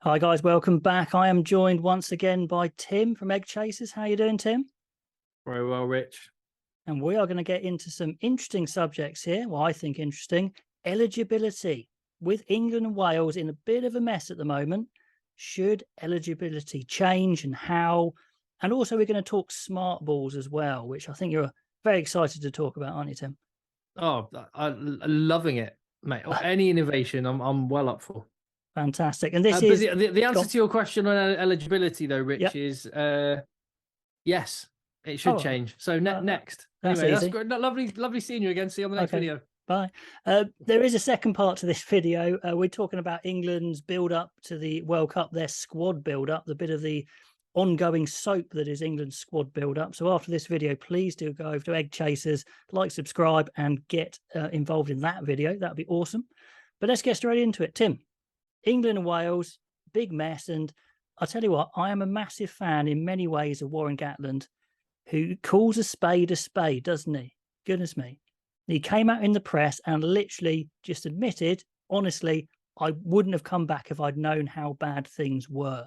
Hi guys, welcome back. I am joined once again by Tim from Egg Chasers. How you doing, Tim? Very well, Rich. And we are going to get into some interesting subjects here. Well, I think interesting. Eligibility. With England and Wales in a bit of a mess at the moment, should eligibility change and how? And also we're going to talk smart balls as well, which I think you're very excited to talk about, aren't you, Tim? Oh, I'm loving it, mate. Any innovation, I'm well up for. Fantastic. And this But is the answer to your question on eligibility, though, Rich, is yes, it should change. So next. Anyway, that's great. Lovely seeing you again. See you on the next video. Bye. There is a second part to this video. We're talking about England's build-up to the World Cup, their squad build-up, the bit of the ongoing soap that is England's squad build-up. So after this video, please do go over to Egg Chasers, like, subscribe, and get involved in that video. That would be awesome. But let's get straight into it. Tim, England and Wales, big mess. And I'll tell you what, I am a massive fan in many ways of Warren Gatland, who calls a spade, doesn't he? Goodness me. He came out in the press and literally just admitted, honestly, I wouldn't have come back if I'd known how bad things were.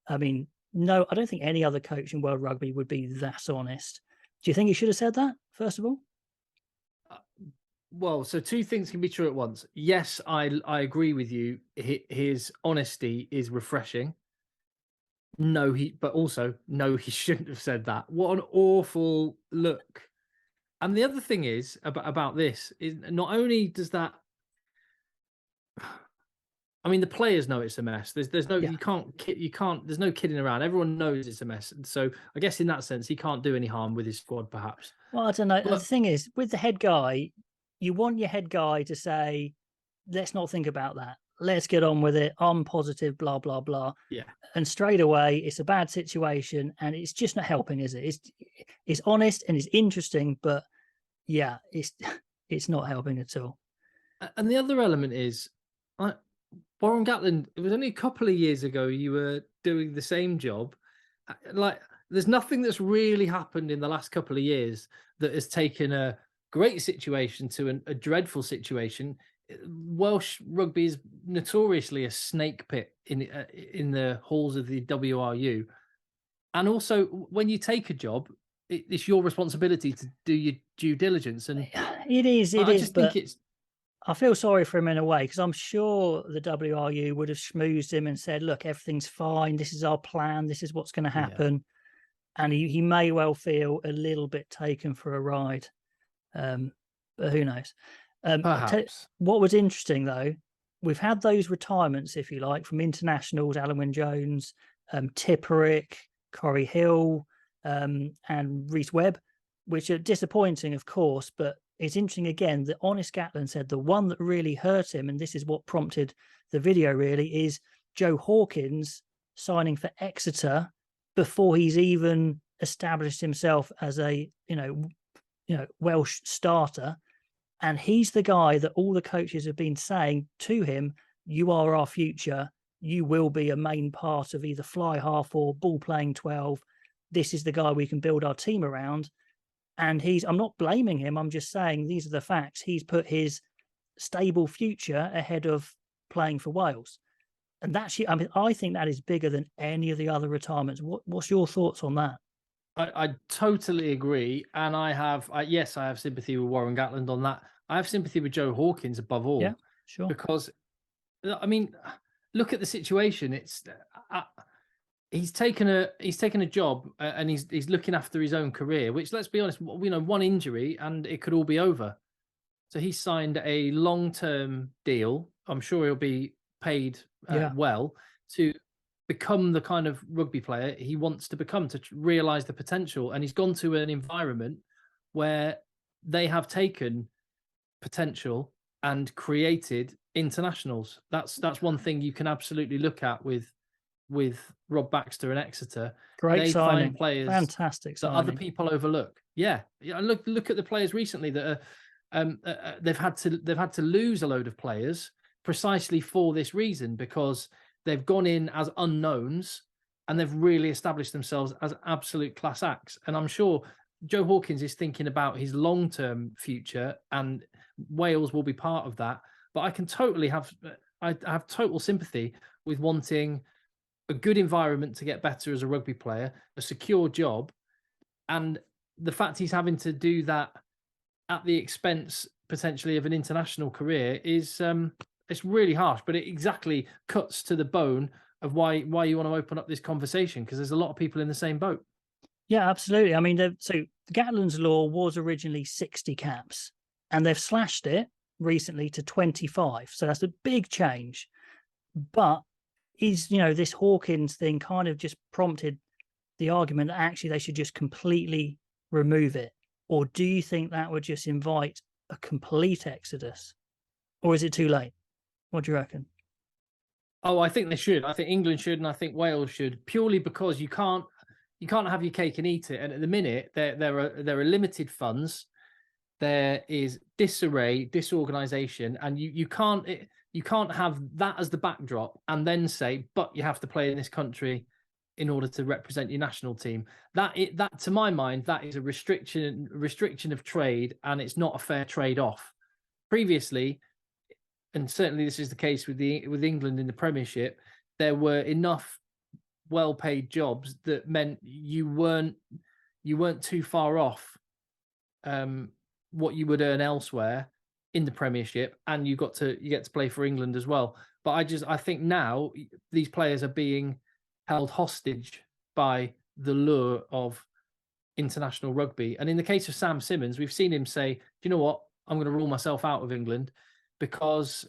I mean, no, I don't think any other coach in World Rugby would be that honest. Do you think he should have said that, first of all? Well, so two things can be true at once. Yes, I agree with you. His honesty is refreshing. But also, no, he shouldn't have said that. What an awful look. And the other thing is about this is not only does that, I mean, the players know it's a mess. There's no you can't there's no kidding around. Everyone knows it's a mess. And so I guess in that sense, he can't do any harm with his squad, perhaps. Well, I don't know. The thing is, with the head guy, you want your head guy to say, let's not think about that. Let's get on with it. I'm positive, blah, blah, blah. Yeah. And straight away, it's a bad situation and it's just not helping, is it? It's honest and it's interesting, but yeah, it's not helping at all. And the other element is, Warren Gatlin, it was only a couple of years ago you were doing the same job. Like, there's nothing that's really happened in the last couple of years that has taken a great situation to a dreadful situation. Welsh rugby is notoriously a snake pit in the halls of the WRU. And also, when you take a job, it's your responsibility to do your due diligence. And it is. I just think it's. I feel sorry for him in a way, because I'm sure the WRU would have schmoozed him and said, look, everything's fine. This is our plan. This is what's going to happen. Yeah. And he may well feel a little bit taken for a ride. But who knows? Perhaps. What was interesting, though, we've had those retirements, if you like, from internationals, Alan Wynne-Jones, Tipperick, Corey Hill, and Rhys Webb, which are disappointing, of course, but it's interesting again that honest Gatlin said the one that really hurt him, and this is what prompted the video really, is Joe Hawkins signing for Exeter before he's even established himself as a Welsh starter. And he's the guy that all the coaches have been saying to him, you are our future. You will be a main part of either fly half or ball playing 12. This is the guy we can build our team around. And I'm not blaming him. I'm just saying these are the facts. He's put his stable future ahead of playing for Wales. And that's, I mean, I think that is bigger than any of the other retirements. What's your thoughts on that? I totally agree. And I have sympathy with Warren Gatland on that. I have sympathy with Joe Hawkins above all. Yeah, sure. Because, I mean, look at the situation. It's he's taken a job and he's looking after his own career, which, let's be honest, one injury and it could all be over. So he signed a long-term deal. I'm sure he'll be paid well to become the kind of rugby player he wants to become, to realize the potential. And he's gone to an environment where they have taken potential and created internationals. That's one thing you can absolutely look at with Rob Baxter and Exeter. Great signing. Find players, fantastic signing, that other people overlook. Yeah. Look at the players recently that are they've had to lose a load of players precisely for this reason, because they've gone in as unknowns and they've really established themselves as absolute class acts. And I'm sure Joe Hawkins is thinking about his long-term future, and Wales will be part of that. But I have total sympathy with wanting a good environment to get better as a rugby player, a secure job, and the fact he's having to do that at the expense potentially of an international career is it's really harsh, but it exactly cuts to the bone of why you want to open up this conversation, because there's a lot of people in the same boat. Yeah, absolutely. I mean, so the Gatlins Law was originally 60 caps, and they've slashed it recently to 25. So that's a big change. But is, this Hawkins thing kind of just prompted the argument that actually they should just completely remove it? Or do you think that would just invite a complete exodus? Or is it too late? What do you reckon? Oh, I think they should. I think England should, and I think Wales should, purely because you can't have your cake and eat it. And at the minute, there are limited funds, there is disarray, disorganization, and you can't have that as the backdrop and then say, but you have to play in this country in order to represent your national team. That to my mind, that is a restriction of trade, and it's not a fair trade-off. Previously, and certainly this is the case with England in the Premiership, there were enough well-paid jobs that meant you weren't too far off what you would earn elsewhere in the Premiership, and you get to play for England as well. But I think now these players are being held hostage by the lure of international rugby. And in the case of Sam Simmonds, we've seen him say, do you know what, I'm going to rule myself out of England, because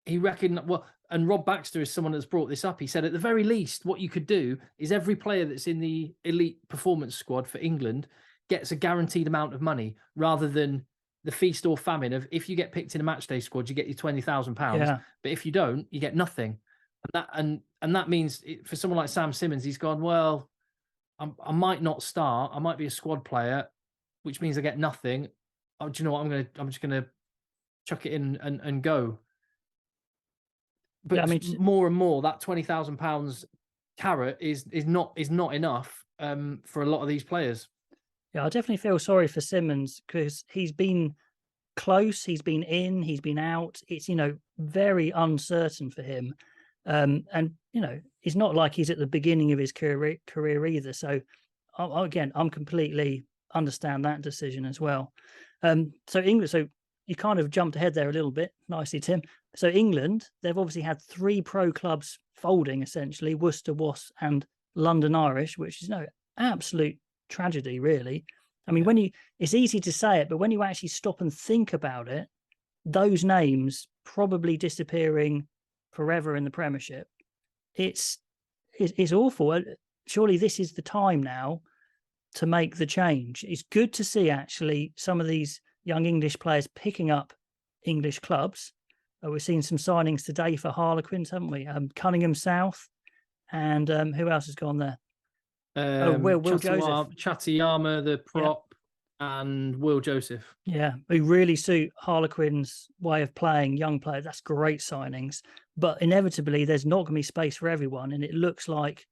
he reckoned, well, and Rob Baxter is someone that's brought this up. He said, at the very least, what you could do is every player that's in the elite performance squad for England gets a guaranteed amount of money, rather than the feast or famine of, if you get picked in a matchday squad, you get your £20,000. Yeah. But if you don't, you get nothing. And that means for someone like Sam Simmonds, he's gone, well, I might not start. I might be a squad player, which means I get nothing. Oh, do you know what? I'm just gonna chuck it in and go. But yeah, I mean, more and more, that £20,000 carrot is not enough for a lot of these players. Yeah, I definitely feel sorry for Simmonds, because he's been close, he's been in, he's been out. It's very uncertain for him. And it's not like he's at the beginning of his career either. So again, I'm completely understand that decision as well. So England, so you kind of jumped ahead there a little bit. Nicely, Tim. So England, they've obviously had 3 pro clubs folding, essentially, Worcester Wasps and London Irish, which is absolute tragedy, really. I mean, it's easy to say it, but when you actually stop and think about it, those names probably disappearing forever in the Premiership, it's awful. Surely this is the time now to make the change. It's good to see actually some of these young English players picking up English clubs. We've seen some signings today for Harlequins, haven't we? Cunningham South, and who else has gone there? Will Joseph, Chatiyama, the prop, and Will Joseph. Yeah, who really suit Harlequins' way of playing, young players. That's great signings. But inevitably, there's not going to be space for everyone, and it looks like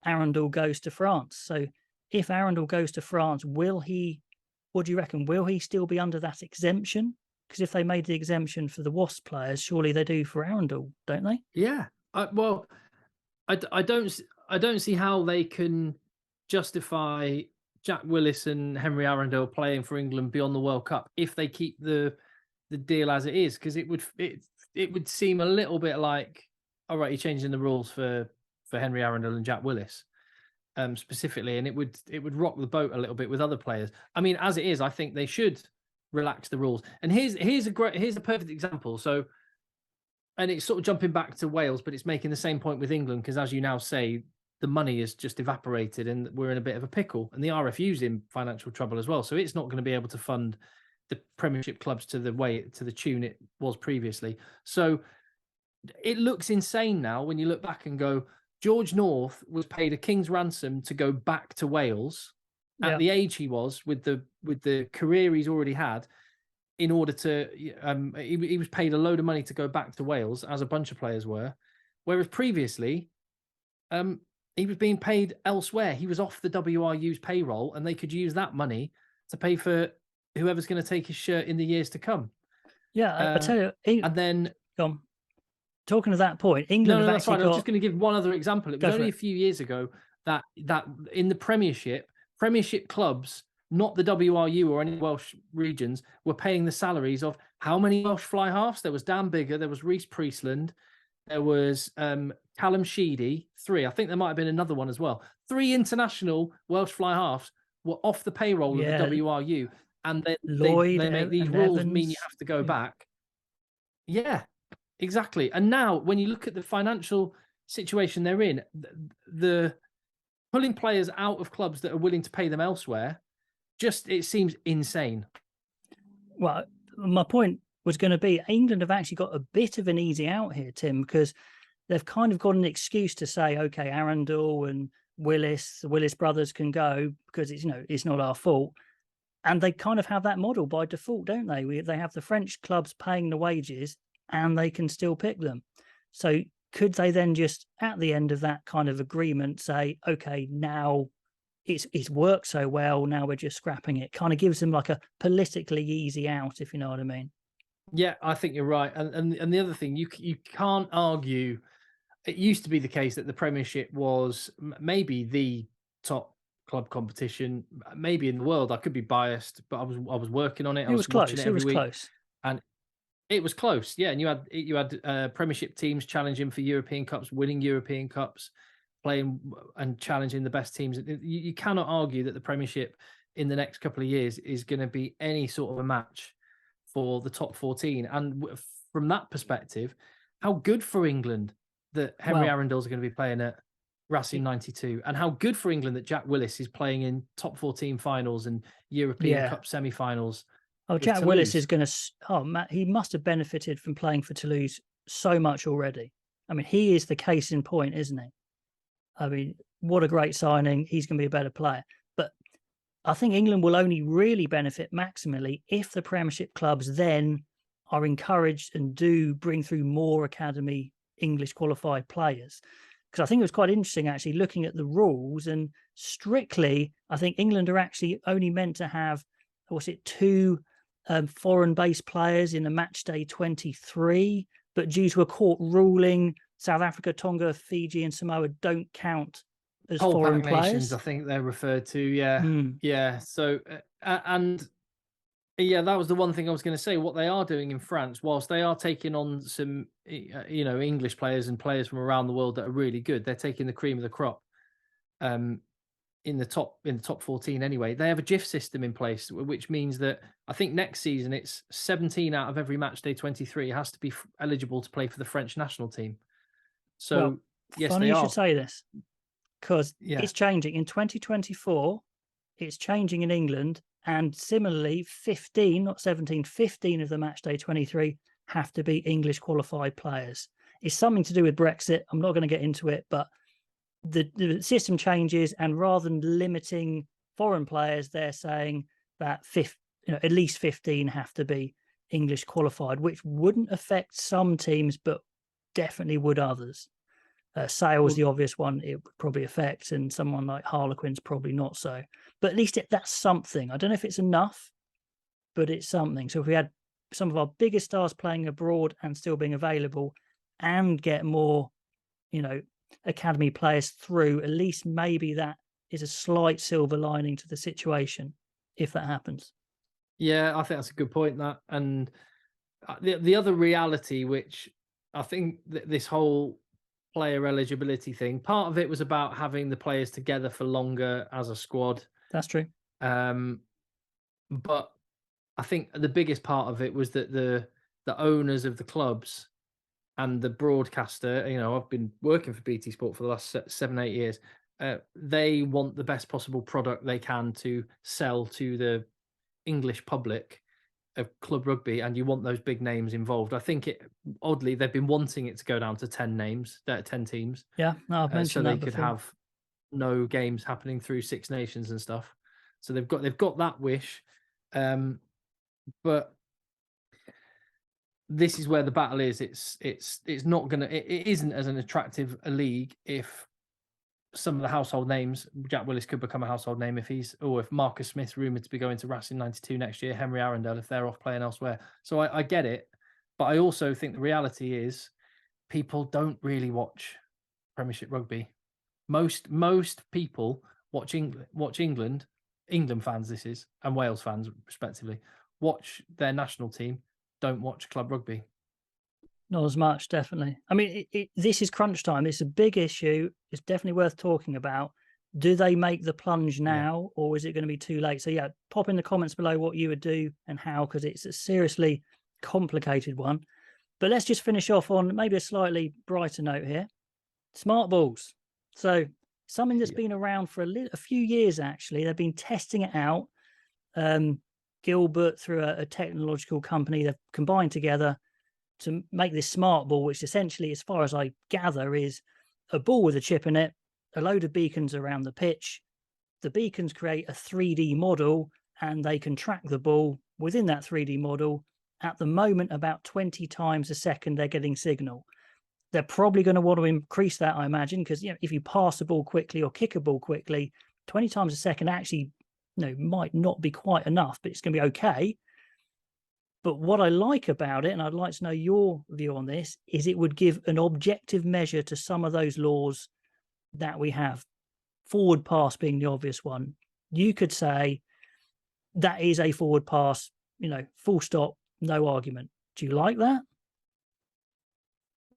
Arundel goes to France. So if Arundel goes to France, what do you reckon? Will he still be under that exemption? Because if they made the exemption for the Wasp players, surely they do for Arundel, don't they? Yeah. Well, I don't see how they can justify Jack Willis and Henry Arundel playing for England beyond the World Cup if they keep the deal as it is, because it would seem a little bit like, all right, you're changing the rules for Henry Arundel and Jack Willis specifically, and it would rock the boat a little bit with other players. I mean, as it is, I think they should relax the rules. And here's a perfect example. So, and it's sort of jumping back to Wales, but it's making the same point with England, because as you now say, the money is just evaporated and we're in a bit of a pickle, and the RFU's in financial trouble as well. So it's not going to be able to fund the Premiership clubs to the tune it was previously. So it looks insane now when you look back and go, George North was paid a king's ransom to go back to Wales at the age he was, with the career he's already had, in order to he was paid a load of money to go back to Wales, as a bunch of players were, whereas previously he was being paid elsewhere. He was off the WRU's payroll, and they could use that money to pay for whoever's going to take his shirt in the years to come. Yeah, I tell you. And then, talking to that point, England No, have that's actually fine. I got. was just going to give one other example. It was only it. a few years ago that in the Premiership clubs, not the WRU or any Welsh regions, were paying the salaries of how many Welsh fly halves? There was Dan Bigger, there was Rhys Priestland, there was Callum Sheedy, 3. I think there might have been another one as well. 3 international Welsh fly halves were off the payroll of the WRU, and then Lloyd they make these and rules Evans. mean you have to go back. Yeah, exactly. And now when you look at the financial situation they're in, the pulling players out of clubs that are willing to pay them elsewhere, it seems insane. Well, my point was going to be England have actually got a bit of an easy out here, Tim, because they've kind of got an excuse to say, okay, Arundel and Willis, the Willis brothers can go because it's not our fault. And they kind of have that model by default, don't they? They have the French clubs paying the wages and they can still pick them. So could they then just, at the end of that kind of agreement, say, okay, now it's worked so well, now we're just scrapping it? Kind of gives them like a politically easy out, if you know what I mean. Yeah, I think you're right. And the other thing, you can't argue. It used to be the case that the Premiership was maybe the top club competition, maybe in the world. I could be biased, but I was working on it. I was watching it every week. Close. And it was close, yeah. And you had Premiership teams challenging for European Cups, winning European Cups, playing and challenging the best teams. You cannot argue that the Premiership in the next couple of years is going to be any sort of a match for the top 14. And from that perspective, how good for England that Henry Arundel's going to be playing at Racing 92, and how good for England that Jack Willis is playing in top 14 finals and European Cup semi-finals. Oh, Jack Willis is going to. Oh, Matt, he must have benefited from playing for Toulouse so much already. I mean, he is the case in point, isn't he? I mean, what a great signing. He's going to be a better player. But I think England will only really benefit maximally if the Premiership clubs then are encouraged and do bring through more academy English qualified players. Because I think it was quite interesting actually looking at the rules, and strictly, I think England are actually only meant to have, 2 foreign-based players in a match day 23, but due to a court ruling, South Africa, Tonga, Fiji, and Samoa don't count as foreign players. Nations, I think they're referred to. Yeah. So, that was the one thing I was going to say. What they are doing in France, whilst they are taking on some, English players and players from around the world that are really good, they're taking the cream of the crop. In the top 14 anyway. They have a GIF system in place, which means that I think next season it's 17 out of every match day 23 has to be eligible to play for the French national team. So yes, funny you should say this, because it's changing in 2024. It's changing in England, and similarly 15, not 17, 15 of the match day 23 have to be English qualified players. It's something to do with Brexit. I'm not going to get into it, but the system changes, and rather than limiting foreign players, they're saying that at least 15 have to be English qualified, which wouldn't affect some teams, but definitely would others. Sale's the obvious one it would probably affect, and someone like Harlequin's probably not so. But at least that's something. I don't know if it's enough, but it's something. So if we had some of our biggest stars playing abroad and still being available, and get more, academy players through, at least maybe that is a slight silver lining to the situation if that happens. Yeah, I think that's a good point, that. And the other reality, which I think this whole player eligibility thing, part of it was about having the players together for longer as a squad. That's true. But I think the biggest part of it was that the owners of the clubs and the broadcaster, I've been working for BT Sport for the last 7-8 years. They want the best possible product they can to sell to the English public of club rugby, and you want those big names involved. I think oddly they've been wanting it to go down to 10 teams. Yeah, no, I've mentioned so they that could before. have no games happening through Six Nations and stuff. So they've got that wish, but this is where the battle is. It's not gonna. It isn't as an attractive a league if some of the household names. Jack Willis could become a household name if Marcus Smith's rumored to be going to Racing 92 next year. Henry Arundel if they're off playing elsewhere. So I get it, but I also think the reality is people don't really watch Premiership rugby. Most people watch England fans, this is, and Wales fans respectively, watch their national team, don't watch club rugby. Not as much, definitely. I mean, this is crunch time. It's a big issue. It's definitely worth talking about. Do they make the plunge now, or is it going to be too late? So, yeah, pop in the comments below what you would do and how, because it's a seriously complicated one. But let's just finish off on maybe a slightly brighter note here. Smart balls. So, something that's been around for a few years, actually. They've been testing it out. Gilbert, through a technological company, they've combined together to make this smart ball, which essentially, as far as I gather, is a ball with a chip in it, a load of beacons around the pitch. The beacons create a 3D model, and they can track the ball within that 3D model. At the moment, about 20 times a second, they're getting signal. They're probably going to want to increase that, I imagine, because if you pass a ball quickly or kick a ball quickly, 20 times a second actually might not be quite enough, but it's going to be okay. But what I like about it, and I'd like to know your view on this, is it would give an objective measure to some of those laws that we have. Forward pass being the obvious one. You could say that is a forward pass, full stop, no argument. Do you like that?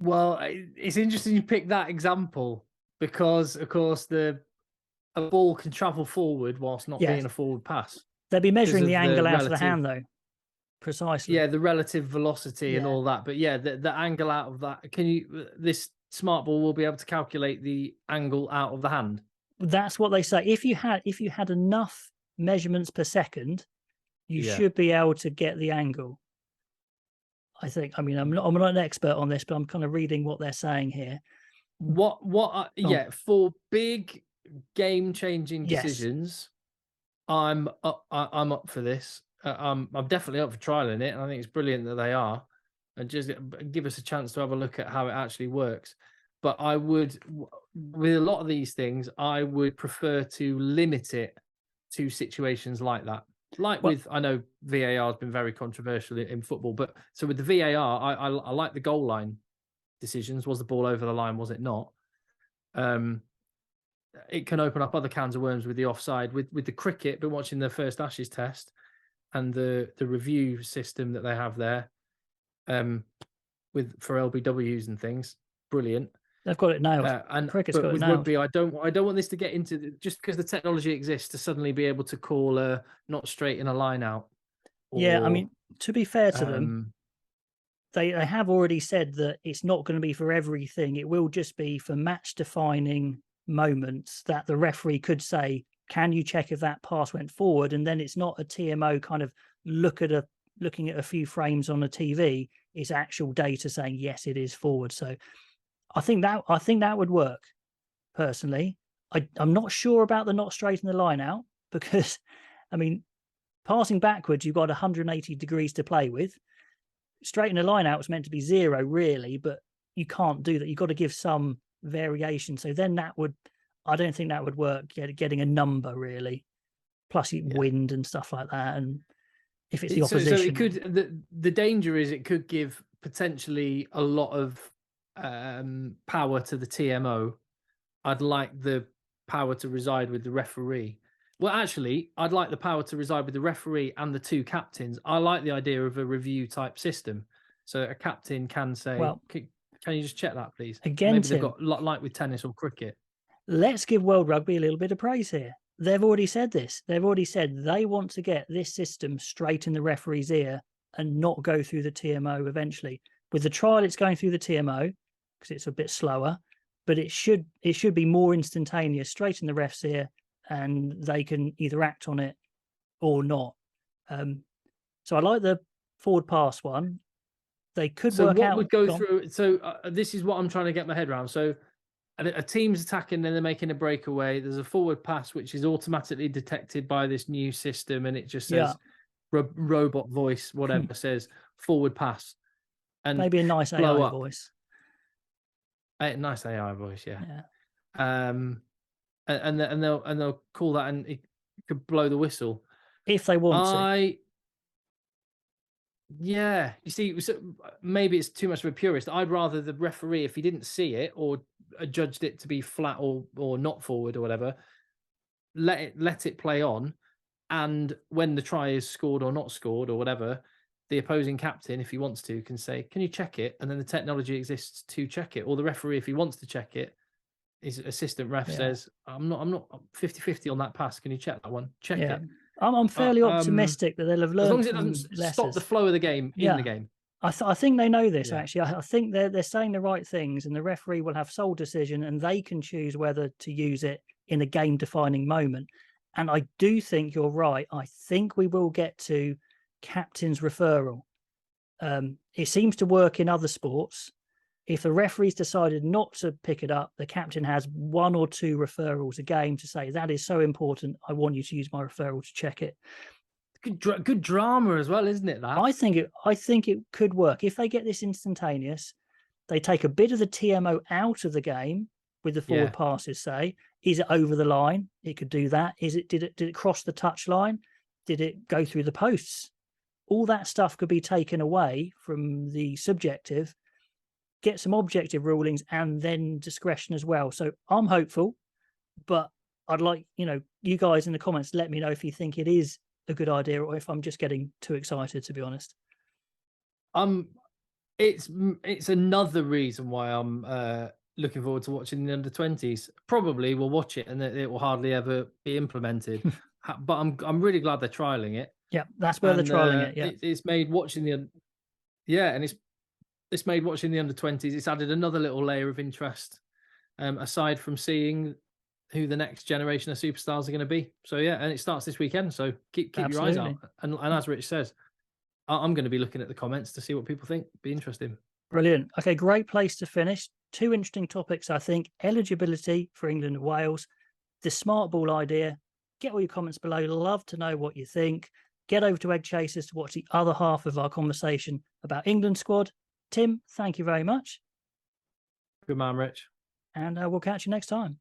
Well, it's interesting you pick that example because, of course, a ball can travel forward whilst not being a forward pass. They'd be measuring the angle out of the hand, though. Precisely. Yeah, the relative velocity and all that. But yeah, the angle out of that. This smart ball will be able to calculate the angle out of the hand? That's what they say. If you had enough measurements per second, you should be able to get the angle. I think. I mean, I'm not an expert on this, but I'm kind of reading what they're saying here. For big game-changing decisions, I'm up for this. I'm definitely up for trialing it, and I think it's brilliant that they are, and just give us a chance to have a look at how it actually works. But I would, with a lot of these things, I would prefer to limit it to situations like that. I know VAR has been very controversial in football, but so with the VAR, I like the goal line decisions. Was the ball over the line? Was it not? It can open up other cans of worms with the offside. With the cricket, been watching the first Ashes test and the review system that they have there, for LBWs and things, brilliant. They've got it nailed. Cricket's got it nailed. Rugby, I don't want this to get into just because the technology exists to suddenly be able to call not straight in a line out. I mean, to be fair to them, they have already said that it's not going to be for everything. It will just be for match defining moments that the referee could say, "Can you check if that pass went forward?" And then it's not a TMO kind of looking at a few frames on a TV. It's actual data saying yes, it is forward. So I think that would work. Personally, I'm not sure about the not straight in the line out, because, I mean, passing backwards, you've got 180 degrees to play with. Straight in the line out is meant to be 0, really, but you can't do that. You've got to give some variation. So then I don't think that would work. Getting a number, really, plus wind and stuff like that, and if it's the opposition. So it could. The danger is it could give potentially a lot of power to the TMO. I'd like the power to reside with the referee. Well, actually, I'd like the power to reside with the referee and the 2 captains. I like the idea of a review type system. So a captain can say, well, can you just check that, please? Again, maybe they've got like with tennis or cricket. Let's give World Rugby a little bit of praise here. They've already said this. They've already said they want to get this system straight in the referee's ear and not go through the TMO eventually. With the trial, it's going through the TMO because it's a bit slower, but it should be more instantaneous, straight in the ref's ear, and they can either act on it or not. So I like the forward pass one. They could work out. Would go through. So this is what I'm trying to get my head around. So a team's attacking, then they're making a breakaway. There's a forward pass which is automatically detected by this new system, and it just says robot voice, whatever says forward pass, and maybe a nice AI voice. A nice AI voice, and they'll call that, and it could blow the whistle if they want to. Yeah, you see, maybe it's too much of a purist. I'd rather the referee, if he didn't see it or judged it to be flat or not forward or whatever, let it play on, and when the try is scored or not scored or whatever, the opposing captain, if he wants to, can say, "Can you check it?" And then the technology exists to check it. Or the referee, if he wants to check it, his assistant ref says, "I'm not 50-50 on that pass. Can you check that one? Check it." I'm fairly optimistic that they'll have learned as long as it from doesn't lessons. stop the flow of the game in the game. I think they know this, Yeah. actually. I think they're saying the right things, and the referee will have sole decision, and they can choose whether to use it in a game-defining moment. And I do think you're right. I think we will get to captain's referral. It seems to work in other sports. If the referee's decided not to pick it up, the captain has 1 or 2 referrals a game to say, that is so important, I want you to use my referral to check it. Good drama as well, isn't it? That I think it could work if they get this instantaneous. They take a bit of the TMO out of the game with the forward passes. Say, is it over the line? It could do that. Did it cross the touch line? Did it go through the posts? All that stuff could be taken away from the subjective. Get some objective rulings and then discretion as well. So I'm hopeful, but I'd like you guys in the comments, let me know if you think it is a good idea or if I'm just getting too excited, to be honest. It's another reason why I'm looking forward to watching the under-20s. Probably we'll watch it and it will hardly ever be implemented. But I'm really glad they're trialing it. Yeah, that's where they're trialing it. Yeah, it's made watching and it's made watching the under-20s. It's added another little layer of interest, aside from seeing who the next generation of superstars are going to be. So yeah, and it starts this weekend. So keep your eyes out. And as Rich says, I'm going to be looking at the comments to see what people think. Be interesting. Brilliant. Okay, great place to finish. 2 interesting topics, I think. Eligibility for England and Wales, the smart ball idea. Get all your comments below. Love to know what you think. Get over to Egg Chasers to watch the other half of our conversation about England squad. Tim, thank you very much. Good man, Rich. And we'll catch you next time.